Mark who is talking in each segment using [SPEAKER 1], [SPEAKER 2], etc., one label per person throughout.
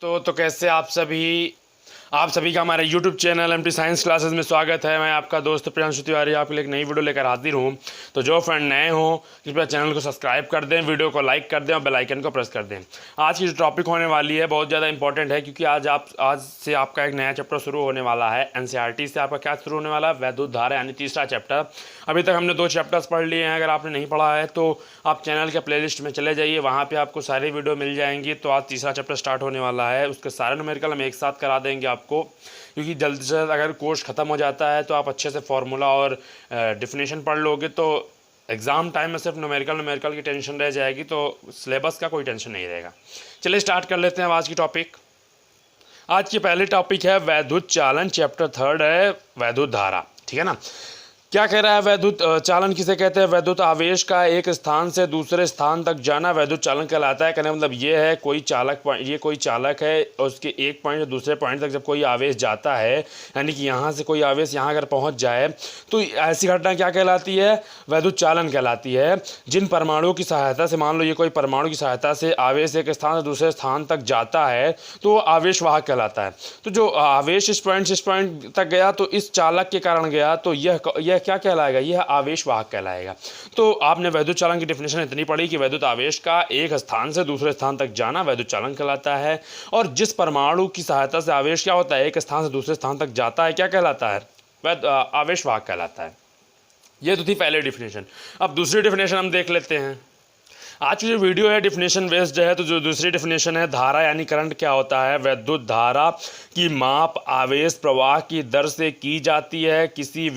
[SPEAKER 1] तो कैसे आप सभी का हमारे YouTube channel MT science classes में स्वागत है। मैं आपका दोस्त प्रियांशु तिवारी आपके लिए एक नई वीडियो लेकर हाजिर हूँ। तो जो फ्रेंड नए हों कृपया चैनल को सब्सक्राइब कर दें, वीडियो को लाइक कर दें और बेल आइकन को प्रेस कर दें। आज की जो टॉपिक होने वाली है बहुत ज़्यादा इंपॉर्टेंट है, क्योंकि आज से आपका एक नया चैप्टर शुरू होने वाला है। NCERT से आपका क्या शुरू होने वाला है? वैद्युत धारा, यानी तीसरा चैप्टर। अभी तक हमने 2 चैप्टर्स पढ़ लिए हैं। अगर आपने नहीं पढ़ा है तो आप चैनल के प्लेलिस्ट में चले जाइए, वहाँ पे आपको सारी वीडियो मिल जाएंगी। तो आज तीसरा चैप्टर स्टार्ट होने वाला है, उसके सारे न्यूमेरिकल हम एक साथ करा देंगे आपको, क्योंकि जल्द से जल्द अगर कोर्स ख़त्म हो जाता है तो आप अच्छे से फार्मूला और डिफिनेशन पढ़ लोगे तो एग्ज़ाम टाइम में सिर्फ न्यूमेरिकल की टेंशन रह जाएगी, तो सिलेबस का कोई टेंशन नहीं रहेगा। चलिए स्टार्ट कर लेते हैं आज की टॉपिक। आज की पहली टॉपिक है वैद्युत चालन, चैप्टर 3 है वैद्युत धारा। ठीक है ना। क्या कह रहा है? वैद्युत चालन किसे कहते हैं? वैद्युत आवेश का एक स्थान से दूसरे स्थान तक जाना वैद्युत चालन कहलाता है। कहने का मतलब ये है कोई चालक है और उसके एक पॉइंट से दूसरे पॉइंट तक जब कोई आवेश जाता है, यानी कि यहाँ से कोई आवेश यहाँ अगर पहुँच जाए तो ऐसी घटना क्या कहलाती है? वैद्युत चालन कहलाती है। जिन परमाणुओं की सहायता से, मान लो ये कोई परमाणु की सहायता से आवेश एक स्थान से दूसरे स्थान तक जाता है तो आवेश वाहक कहलाता है। तो जो आवेश इस पॉइंट तक गया तो इस चालक के कारण गया, तो यह क्या कहलाएगा? यह आवेश वाहक कहलाएगा। तो आपने वैद्युत चालन की डेफिनेशन इतनी पढ़ी कि वैद्युत आवेश का एक स्थान से दूसरे स्थान तक जाना वैद्युत चालन कहलाता है। और जिस परमाणु की सहायता से आवेश क्या होता है, एक स्थान से दूसरे स्थान तक जाता है, क्या कहलाता है? आवेश वाहक कहलाता है। ये तो थी पहली डेफिनेशन। अब दूसरी डेफिनेशन हम देख लेते हैं। आज की जो वीडियो है डिफिनेशन बेस्ड है, तो जो दूसरी डेफिनेशन है धारा यानी करंट क्या होता है? विद्युत धारा की माप आवेश प्रवाह की दर से की जाती है। किसी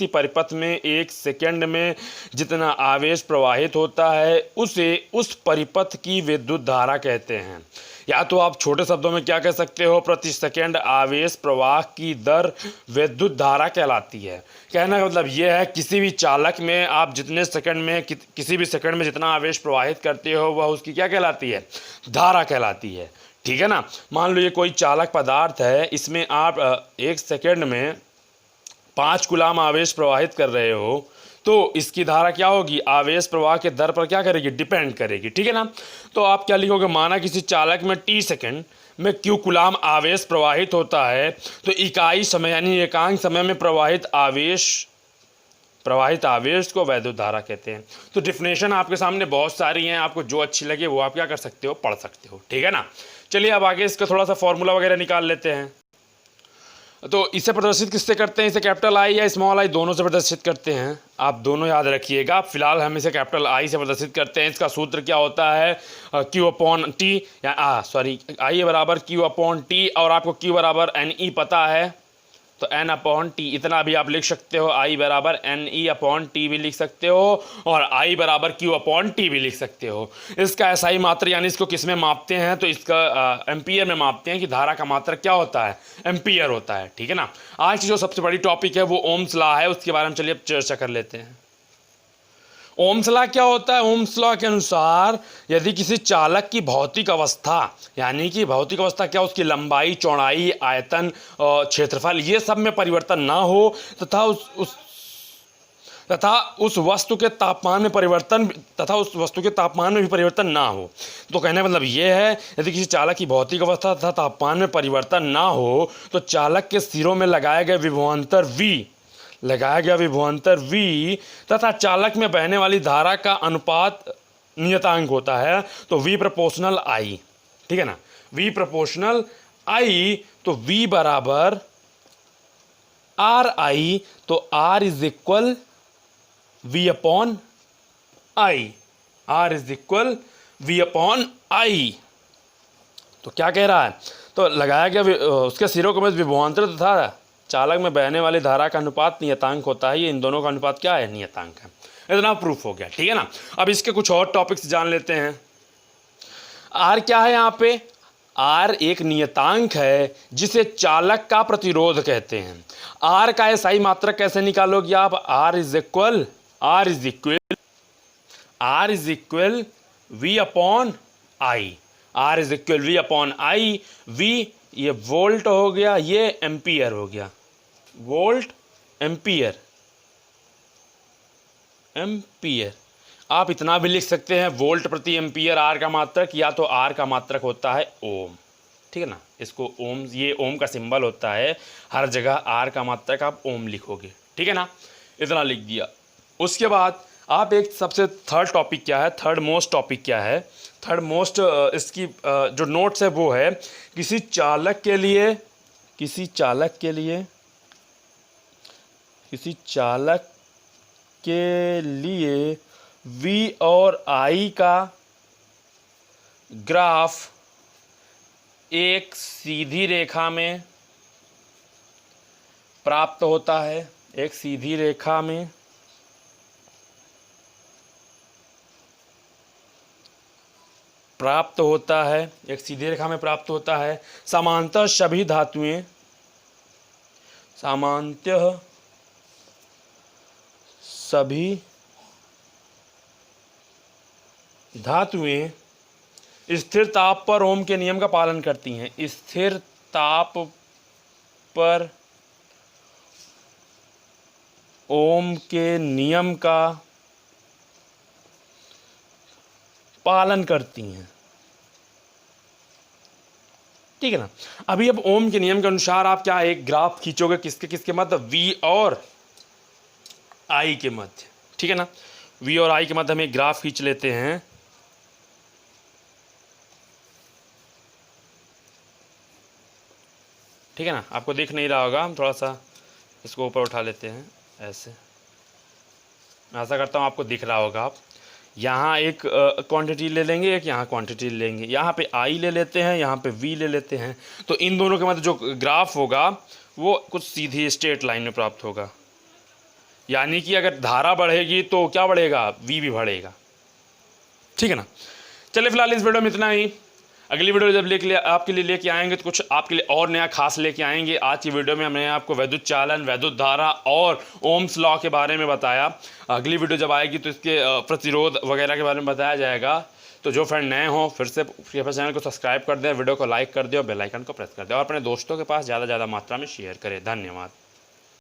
[SPEAKER 1] परिपथ में 1 सेकंड में जितना आवेश प्रवाहित होता है उसे उस परिपथ की विद्युत धारा कहते हैं। या तो आप छोटे शब्दों में क्या कह सकते हो? प्रति सेकंड आवेश प्रवाह की दर विद्युत धारा कहलाती है। कहने का मतलब ये है किसी भी चालक में आप जितने सेकंड में किसी भी सेकंड में जितना आवेश प्रवाहित करते हो वह उसकी क्या कहलाती है? धारा कहलाती है। ठीक है ना। मान लो ये कोई चालक पदार्थ है, इसमें आप 1 सेकंड में 5 कूलाम आवेश प्रवाहित कर रहे हो, तो इसकी धारा क्या होगी? आवेश प्रवाह के दर पर क्या करेगी? डिपेंड करेगी। ठीक है ना। तो आप क्या लिखोगे? माना किसी चालक में t सेकंड में q कूलाम आवेश प्रवाहित होता है, तो इकाई समय यानी एकांक समय में प्रवाहित आवेश को वैद्युत धारा कहते हैं। तो डिफिनेशन आपके सामने बहुत सारी हैं, आपको जो अच्छी लगे वो आप क्या कर सकते हो? पढ़ सकते हो। ठीक है ना। चलिए अब आगे इसका थोड़ा सा फॉर्मूला वगैरह निकाल लेते हैं। तो इसे प्रदर्शित किससे करते हैं? इसे कैपिटल आई या स्मॉल आई दोनों से प्रदर्शित करते हैं। आप दोनों याद रखिएगा। फिलहाल हम इसे कैपिटल आई से प्रदर्शित करते हैं। इसका सूत्र क्या होता है? Q/T या आई बराबर Q/T, और आपको Q बराबर NE पता है, तो N/T इतना भी आप लिख सकते हो। I बराबर NE/T भी लिख सकते हो और I बराबर Q/T भी लिख सकते हो। इसका SI मात्रा यानी इसको किस में मापते हैं? तो इसका एम्पियर में मापते हैं कि धारा का मात्रा क्या होता है? एम्पियर होता है। ठीक है ना। आज की जो सबसे बड़ी टॉपिक है वो ओम्स लॉ है, उसके बारे में चलिए अब चर्चा कर लेते हैं। ओम्स लॉ क्या होता है? ओम्स लॉ के अनुसार यदि किसी चालक की भौतिक अवस्था, यानी कि भौतिक अवस्था क्या, उसकी लंबाई, चौड़ाई, आयतन, क्षेत्रफल, ये सब में परिवर्तन ना हो तथा उस वस्तु के तापमान में भी परिवर्तन ना हो। तो कहने का मतलब ये है यदि किसी चालक की भौतिक अवस्था तथा तापमान में परिवर्तन ना हो तो चालक के सिरों में लगाया गया विभवांतर V तथा चालक में बहने वाली धारा का अनुपात नियतांक होता है, तो V प्रोपोर्शनल I। ठीक है ना। V प्रोपोर्शनल I, तो V बराबर RI, तो R is equal V/I। R is equal V/I। तो क्या कह रहा है? तो लगाया गया उसके सिरों के मध्य विभवांतर तथा चालक में बहने वाली धारा का अनुपात नियतांक होता है। ये इन दोनों का अनुपात क्या है? नियतांक है। इतना प्रूफ हो गया। ठीक है ना। अब इसके कुछ और टॉपिक्स जान लेते हैं। R क्या है? यहाँ पे R एक नियतांक है जिसे चालक का प्रतिरोध कहते हैं। R का SI मात्रक कैसे निकालोगे आप? R is equal V/I। R is equal V/I। V ये वोल्ट हो गया, ये एम्पियर हो गया। वोल्ट एम्पियर आप इतना भी लिख सकते हैं वोल्ट प्रति एम्पियर आर का मात्रक, या तो आर का मात्रक होता है ओम, ठीक है ना। इसको ओम, ये ओम का सिंबल होता है, हर जगह आर का मात्रक आप ओम लिखोगे, ठीक है ना। इतना लिख दिया। उसके बाद आप एक सबसे थर्ड टॉपिक क्या है, थर्ड मोस्ट टॉपिक क्या है, थर्ड मोस्ट इसकी जो नोट्स है वो है किसी चालक के लिए, किसी चालक के लिए, किसी चालक के लिए V और I का ग्राफ एक सीधी रेखा में प्राप्त होता है, एक सीधी रेखा में प्राप्त होता है, एक सीधी रेखा में प्राप्त होता है। समांतर सभी धातुएं, सामान्यतः सभी धातुएं स्थिर ताप पर ओम के नियम का पालन करती हैं, स्थिर ताप पर ओम के नियम का पालन करती हैं, ठीक है ना। अभी अब ओम के नियम के अनुसार आप क्या एक ग्राफ खींचोगे, किसके किसके मध्य, V और I के मध्य, ठीक है ना। V और I के मध्य हम एक ग्राफ खींच लेते हैं। ठीक है ना, आपको दिख नहीं रहा होगा, हम थोड़ा सा इसको ऊपर उठा लेते हैं ऐसे। मैं आशा करता हूँ आपको दिख रहा होगा। आप यहाँ एक क्वांटिटी ले लेंगे, एक यहाँ क्वांटिटी ले लेंगे, यहाँ पे I ले लेते हैं, यहाँ पे V ले लेते हैं। तो इन दोनों के मध्य जो ग्राफ होगा वो कुछ सीधी स्ट्रेट लाइन में प्राप्त होगा, यानी कि अगर धारा बढ़ेगी तो क्या बढ़ेगा, V भी बढ़ेगा, ठीक है ना। चलिए फिलहाल इस वीडियो में इतना ही। अगली वीडियो जब आपके लिए लेके आएंगे तो कुछ आपके लिए और नया खास लेके आएंगे। आज की वीडियो में हमने आपको वैद्युत चालन, वैद्युत धारा और ओम्स लॉ के बारे में बताया। अगली वीडियो जब आएगी तो इसके प्रतिरोध वगैरह के बारे में बताया जाएगा। तो जो फ्रेंड नए हों फिर से कृपया चैनल को सब्सक्राइब कर दें, वीडियो को लाइक कर दें और बेल आइकन को प्रेस कर दें और अपने दोस्तों के पास ज़्यादा मात्रा में शेयर करें। धन्यवाद।